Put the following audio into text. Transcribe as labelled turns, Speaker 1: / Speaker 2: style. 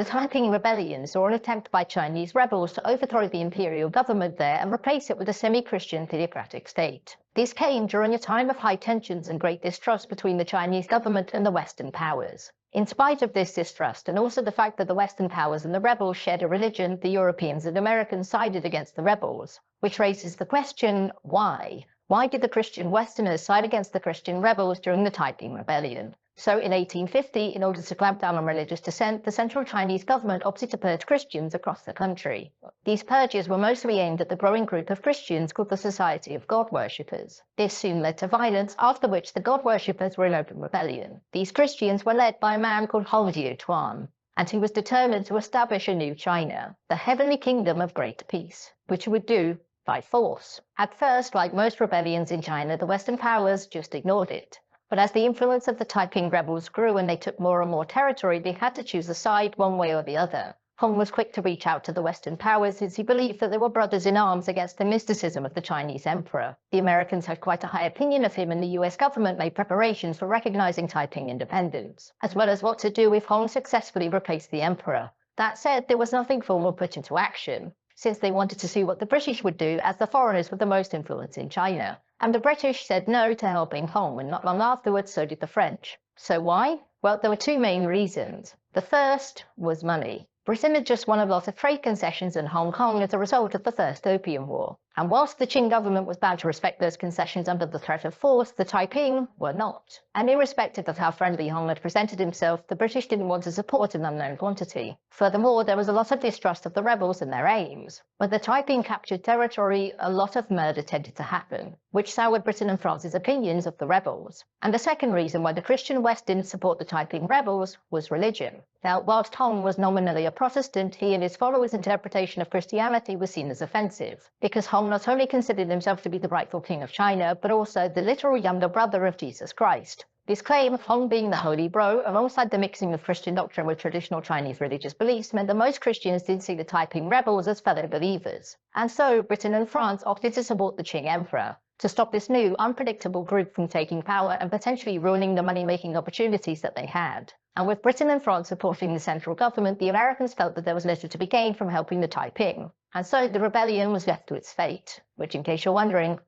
Speaker 1: The Taiping Rebellion saw an attempt by Chinese rebels to overthrow the imperial government there and replace it with a semi-Christian theocratic state. This came during a time of high tensions and great distrust between the Chinese government and the Western powers. In spite of this distrust, and also the fact that the Western powers and the rebels shared a religion, the Europeans and Americans sided against the rebels, which raises the question, why? Why did the Christian Westerners side against the Christian rebels during the Taiping Rebellion? So in 1850, in order to clamp down on religious dissent, the central Chinese government opted to purge Christians across the country. These purges were mostly aimed at the growing group of Christians called the Society of God Worshippers. This soon led to violence, after which the God Worshippers were in open rebellion. These Christians were led by a man called Hong Tuan, and he was determined to establish a new China, the heavenly kingdom of great peace, which he would do by force. At first, like most rebellions in China, the Western powers just ignored it. But as the influence of the Taiping rebels grew and they took more and more territory, they had to choose a side one way or the other. Hong was quick to reach out to the Western powers since he believed that they were brothers in arms against the mysticism of the Chinese emperor. The Americans had quite a high opinion of him, and the US government made preparations for recognizing Taiping independence, as well as what to do if Hong successfully replaced the emperor. That said, there was nothing formal put into action, since they wanted to see what the British would do, as the foreigners were the most influence in China. And the British said no to helping Hong, and not long afterwards so did the French. So why? Well, there were two main reasons. The first was money. Britain had just won a lot of trade concessions in Hong Kong as a result of the First Opium War. And whilst the Qing government was bound to respect those concessions under the threat of force, the Taiping were not. And irrespective of how friendly Hong had presented himself, the British didn't want to support an unknown quantity. Furthermore, there was a lot of distrust of the rebels and their aims. When the Taiping captured territory, a lot of murder tended to happen, which soured Britain and France's opinions of the rebels. And the second reason why the Christian West didn't support the Taiping rebels was religion. Now, whilst Hong was nominally a Protestant, he and his followers' interpretation of Christianity was seen as offensive, because Hong not only considered himself to be the rightful king of China, but also the literal younger brother of Jesus Christ. This claim of Hong being the holy bro, alongside the mixing of Christian doctrine with traditional Chinese religious beliefs, meant that most Christians didn't see the Taiping rebels as fellow believers. And so Britain and France opted to support the Qing emperor, to stop this new, unpredictable group from taking power and potentially ruining the money-making opportunities that they had. And with Britain and France supporting the central government, the Americans felt that there was little to be gained from helping the Taiping. And so the rebellion was left to its fate, which, in case you're wondering,